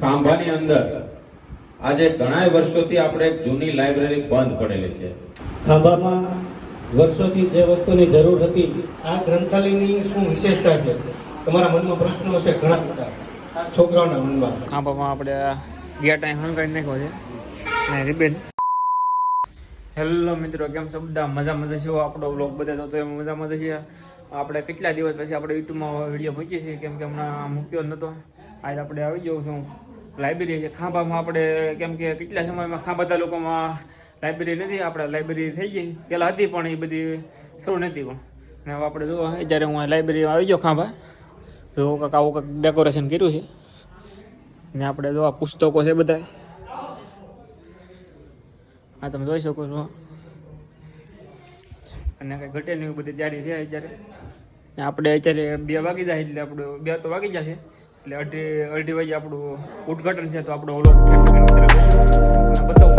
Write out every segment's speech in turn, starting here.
ખાંભાની અંદર આજે ઘણા વર્ષોથી આપણે એક જૂની લાઇબ્રેરી બંધ પડેલી છે. ખાંભામાં વર્ષોથી જે વસ્તુની જરૂર હતી, આ ગ્રંથાલયની શું વિશેષતા છે? તમારા મનમાં પ્રશ્નો હશે ઘણા બધા છોકરાઓના મનમાં. ખાંભામાં આપણે ગયા ટાઈમ હંકારી નાખ્યો છે ને રિબેન. હેલો મિત્રો, કેમ છો બધા? મજા છે. આપણો બ્લોગ બધા જોતો એમ મજા છે. આપણે કેટલા દિવસ પછી આપણે યુટ્યુબમાં વિડીયો મૂકીએ છીએ, કેમ કે હમણાં મૂક્યો નહોતો. આજે આપણે આવી ગયો છું લાઇબ્રેરી છે ખાંભામાં. આપણે કેમ કે કેટલા સમયમાં ખાંભા તાલુકામાં લાઇબ્રેરી નથી. આપણે લાઇબ્રેરી થઈ ગઈ, પહેલાં હતી પણ એ બધી શરૂ નથી. પણ ને હવે આપણે જો જ્યારે હું લાઇબ્રેરીમાં આવી ગયો ખાંભા, જો કાંક આવું કાંક ડેકોરેશન કર્યું છે ને આપણે જો આ પુસ્તકો છે બધા. હા, તમે જોઈ શકો છો. અને કંઈ ઘટે નહીં, બધી તૈયારી છે અત્યારે. ને આપણે અત્યારે 2 વાગી જાય એટલે આપણે 2 તો વાગી જશે એટલે અઢી વાગે આપણું ઉદ્ઘાટન છે. તો આપણો ઓલો બતાવું.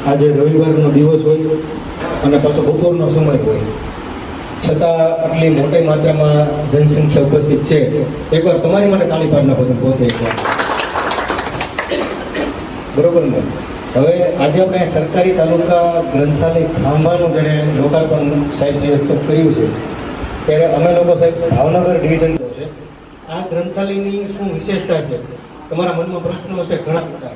આજે રવિવારનો દિવસ હોય અને પાછો બપોરનો સમય હોય, છતાં આટલી મોટી માત્રામાં જનસંખ્યા ઉપસ્થિત છે. એકવાર તમારી માટે તાળી પાડી નાખો તમે પોતે એકવાર. બરોબર ને? હવે આજે આપણે સરકારી તાલુકા ગ્રંથાલય ખાંભાનું જ્યારે લોકાર્પણ સાહેબ શ્રી હસ્તક કર્યું છે, ત્યારે અમે લોકો સાહેબ ભાવનગર ડિવિઝન છે. આ ગ્રંથાલયની શું વિશેષતા છે? તમારા મનમાં પ્રશ્નો હશે ઘણા બધા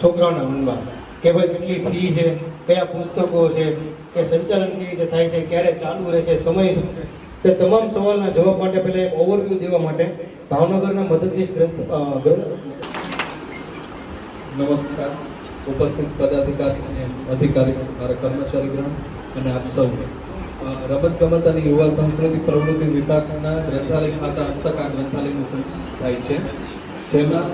છોકરાઓના મનમાં કે ભાઈ કેટલી ફી છે, કયા પુસ્તકો છે, કે સંચાલન કેવી રીતે થાય છે, ક્યારે ચાલુ રહેશે, સમય શું છે? તે તમામ સવાલના જવાબ માટે પહેલાં એક ઓવરવ્યૂ દેવા માટે ભાવનગરના મદદનીશ નમસ્કાર ઉપસ્થિત પદાધિકારી અને અધિકારી, મારા કર્મચારીગણ અને આપ સૌ. રમતગમત અને યુવા સંસ્કૃતિ પ્રવૃત્તિ વિભાગના ગ્રંથાલય ખાતા હસ્તક આ ગ્રંથાલયનું સંચાલન થાય છે, જેમાં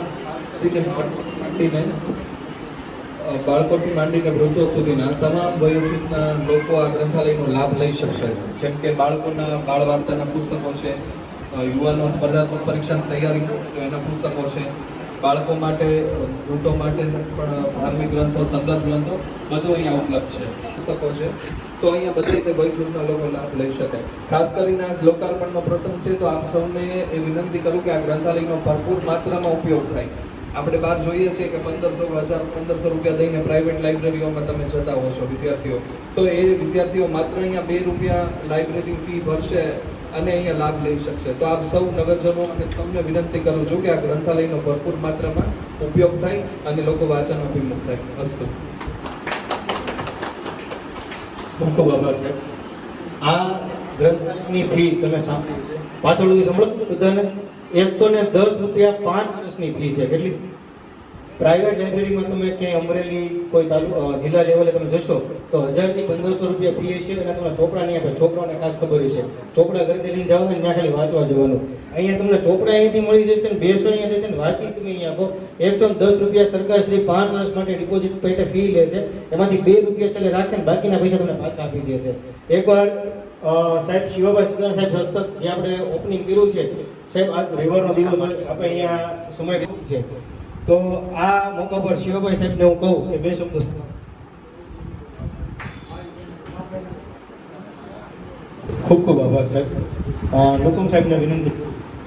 બાળકોથી માંડીને વૃદ્ધો સુધીના તમામ વયોજૂથના લોકો આ ગ્રંથાલયનો લાભ લઈ શકશે. જેમ કે બાળકોના બાળ વાર્તાના પુસ્તકો છે, યુવાનો સ્પર્ધાત્મક પરીક્ષાની તૈયારી એના પુસ્તકો છે, બાળકો માટે વૃદ્ધો માટે પણ ધાર્મિક ગ્રંથો, સંદર્ભ ગ્રંથો બધું અહીંયા ઉપલબ્ધ છે, પુસ્તકો છે. તો અહીંયા બધી રીતે વયજૂથના લોકો લાભ લઈ શકે. ખાસ કરીને આ લોકાર્પણનો પ્રસંગ છે, તો આપ સૌને એ વિનંતી કરું કે આ ગ્રંથાલયનો ભરપૂર માત્રામાં ઉપયોગ થાય. આપણે બહાર જોઈએ છીએ કે 1500 રૂપિયા દઈને પ્રાઇવેટ લાઇબ્રેરીઓમાં તમે જતા હો છો વિદ્યાર્થીઓ, તો એ વિદ્યાર્થીઓ માત્ર અહીંયા 2 રૂપિયા લાઇબ્રેરી ફી ભરશે અને અહીંયા લાભ લઈ શકશે. તો આપ સૌ નગરજનો અને તમને વિનંતી કરું છું કે આ ગ્રંથાલયનો ભરપૂર માત્રામાં ઉપયોગ થાય અને લોકો વાંચન અભિમુખ થાય. અસ્તુ. ખૂબ ખૂબ આભાર સાહેબ. આ ગ્રંથની ફી તમે સાંભળી છે, પાછળથી સાંભળો બધાને. 110 રૂપિયા 5 વર્ષની ફી છે. કેટલી? પ્રાઇવેટ લાઇબ્રેરીમાં તમે ક્યાંય અમરેલી કોઈ જિલ્લા લેવલે તમે જશો તો 1000 થી 1500 રૂપિયા ફી છે. અને તમને ચોપડા નહીં આપે. છોકરાઓને ખાસ ખબર છે, ચોપડા ઘરેથી લઈને જાઓ ને ત્યાં ખાલી વાંચવા જવાનું. અહીંયા તમને ચોપડા અહીંયાથી મળી જશે ને બેસો અહીંયા થશે ને વાંચી તમે અહીંયા આપો. 110 રૂપિયા સરકાર શ્રી 5 વર્ષ માટે ડિપોઝિટ પેટે ફી લેશે. એમાંથી 2 રૂપિયા ચાલે રાખશે ને બાકીના પૈસા તમને પાછા આપી દેશે. એકવાર સાહેબ શિવાભાઈ સુદાન સાહેબ હસ્તક જે આપણે ઓપનિંગ કર્યું છે સાહેબ, આજ રવિવારનો દિવસ હોય, આપણે અહીંયા સમય છે, તો આ મોકા પર શિવાભાઈ સાહેબને હું કહું કે 2 શબ્દો. ખૂબ ખૂબ આભાર સાહેબ. નુકુમ સાહેબને વિનંતી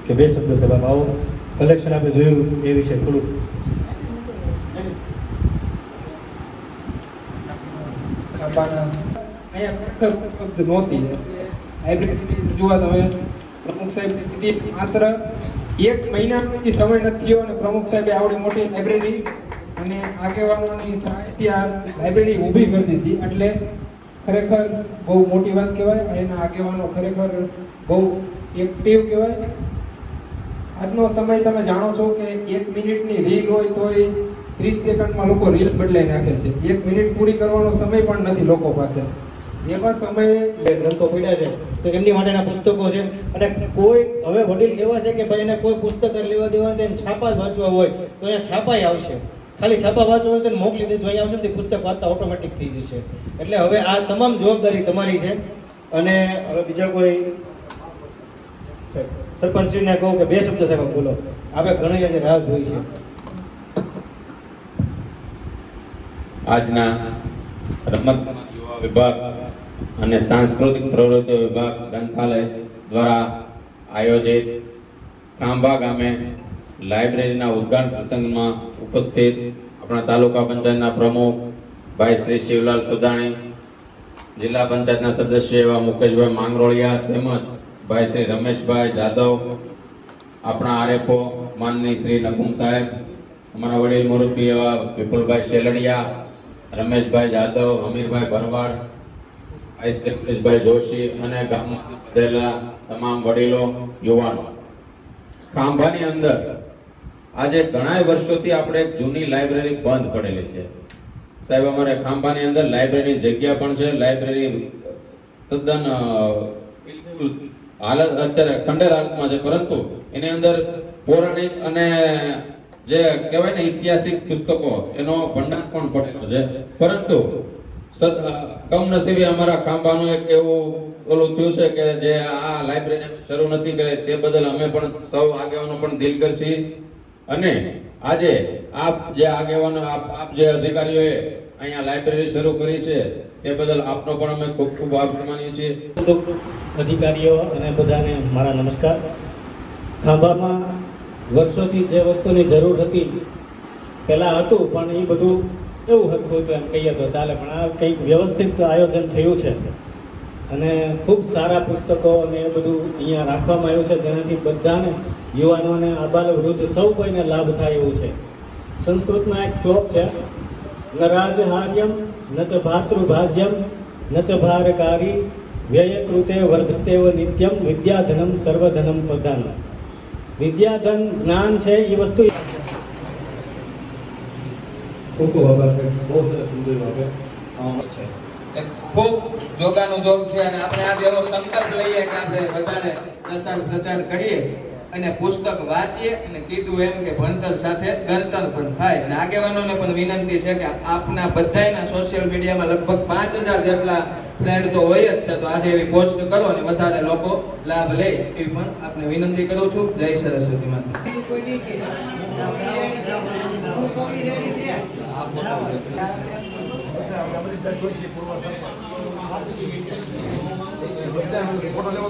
કે 2 શબ્દો સાહેબ આપ આવો. કલેક્શન આપણે જોયું એ વિશે થોડુંક. ખાંભાના અહીંયા ખરેખર નહોતી લાઇબ્રેરી જોવા તમે પ્રમુખ સાહેબ કીધી માત્ર 1 મહિનાથી સમય નથી થયો અને પ્રમુખ સાહેબે આવડી મોટી લાઇબ્રેરી અને આગેવાનોની સહાયથી આ લાઇબ્રેરી ઊભી કરી દીધી. એટલે ખરેખર બહુ મોટી વાત કહેવાય અને એના આગેવાનો ખરેખર બહુ એક્ટિવ કહેવાય. આજનો સમય તમે જાણો છો કે 1 મિનિટની રીલ હોય તો એ 30 સેકન્ડમાં લોકો રીલ બદલાઈ નાખે છે. 1 મિનિટ પૂરી કરવાનો સમય પણ નથી લોકો પાસે. એવા સમયે ગ્રંથો પડ્યા છે તો એમની માટેના પુસ્તકો છે. અને કોઈ હવે વડીલ એવા છે કે ભાઈ એને કોઈ પુસ્તક લેવા દેવા હોય તો છાપા જ વાંચવા હોય તો અહીંયા છાપાય આવશે. ખાલી છાપા વાંચવા હોય તો મોકલી દેજો, અહીંયા આવશે ને તે પુસ્તક વાંચતા ઓટોમેટિક થઈ જશે. એટલે હવે આ તમામ જવાબદારી તમારી છે. અને હવે બીજા કોઈ સરપંચશ્રીને કહું કે 2 શબ્દ સાહેબ બોલો. આપણે ઘણી આજે રાહ જોઈ છે. આજના રમત યુવા વિભાગ અને સાંસ્કૃતિક પ્રવૃત્તિઓ વિભાગ ગ્રંથાલય દ્વારા આયોજિત ખાંભા ગામે લાઇબ્રેરીના ઉદ્ઘાટન પ્રસંગમાં ઉપસ્થિત આપણા તાલુકા પંચાયતના પ્રમુખ ભાઈ શ્રી શિવલાલ સુદાણી, જિલ્લા પંચાયતના સદસ્ય એવા મુકેશભાઈ માંગરોળિયા તેમજ ભાઈ શ્રી રમેશભાઈ જાદવ, આપણા આરએફઓ માનની શ્રી નકુમ સાહેબ, અમારા વડીલ મુરબ્બી એવા વિપુલભાઈ શેલડિયા, રમેશભાઈ જાદવ, અમીરભાઈ ભરવાડ, આઈસભાઈ જોશી અને ગામમાંથી પધારેલા તમામ વડીલો, યુવાનો. ખાંભાની અંદર આજે ઘણા વર્ષોથી આપણે એક જૂની લાઇબ્રેરી બંધ પડેલી છે સાહેબ. અમારે ખાંભાની અંદર લાઇબ્રેરીની જગ્યા પણ છે. લાઇબ્રેરી તદ્દન હાલત અત્યારે ખંડેર હાલતમાં છે, પરંતુ એની અંદર પૌરાણિક અને જે કહેવાય ને ઐતિહાસિક પુસ્તકો એનો ભંડાર પણ પડેલો છે. પરંતુ કમનસીબે અમારા ખાંભાનું એક એવું ઓલું થયું છે કે જે આ લાઇબ્રેરી શરૂ નથી કરી, તે બદલ અમે પણ સૌ આગેવાનો પણ દિલગર છીએ. અને આજે આપ જે આગેવાનો આપ જે અધિકારીઓએ અહીંયા લાઇબ્રેરી શરૂ કરી છે તે બદલ આપનો પણ અમે ખૂબ ખૂબ આભાર માનીએ છીએ. અધિકારીઓ અને બધાને મારા નમસ્કાર. ખાંભામાં વર્ષોથી જે વસ્તુની જરૂર હતી પહેલાં હતું, પણ એ બધું એવું હતું એમ કહીએ તો ચાલે, પણ આ કંઈક વ્યવસ્થિત આયોજન થયું છે અને ખૂબ સારા પુસ્તકો અને એ બધું અહીંયા રાખવામાં આવ્યું છે, જેનાથી બધાને યુવાનોને આબાલ વૃદ્ધ સૌ કોઈને લાભ થાય એવું છે. સંસ્કૃતમાં એક શ્લોક છે, ન રાજહાર્યમ ન ચ ભાતૃભાજ્યમ ન ચ ભારકારી વ્યયકૃતે વર્ધતેવ નિત્યમ વિદ્યાધનમ સર્વધનમ પ્રધાન. વિદ્યાધન જ્ઞાન છે એ વસ્તુ. ખૂબ ખૂબ આભાર સાહેબ. બહુ સરસ સમજાવ્યું આપણે. ખૂબ જોગાનું જોગ છે અને આપણે આજે એવો સંકલ્પ લઈએ કે આપણે બધાને પ્રચાર કરીએ અને પુસ્તક વાંચીએ અને કીધું એમ કે ભણતર સાથે ગણતર પણ થાય. અને આગેવાનોને પણ વિનંતી છે કે આપના બધાયના સોશિયલ મીડિયામાં લગભગ 5000 જેટલા ફ્રેન્ડ તો હોય જ છે, તો આજે એવી પોસ્ટ કરો અને વધારે લોકો લાભ લે એવી પણ આપને વિનંતી કરું છું. જય સરસ્વતી માતા. ફોટો લેવો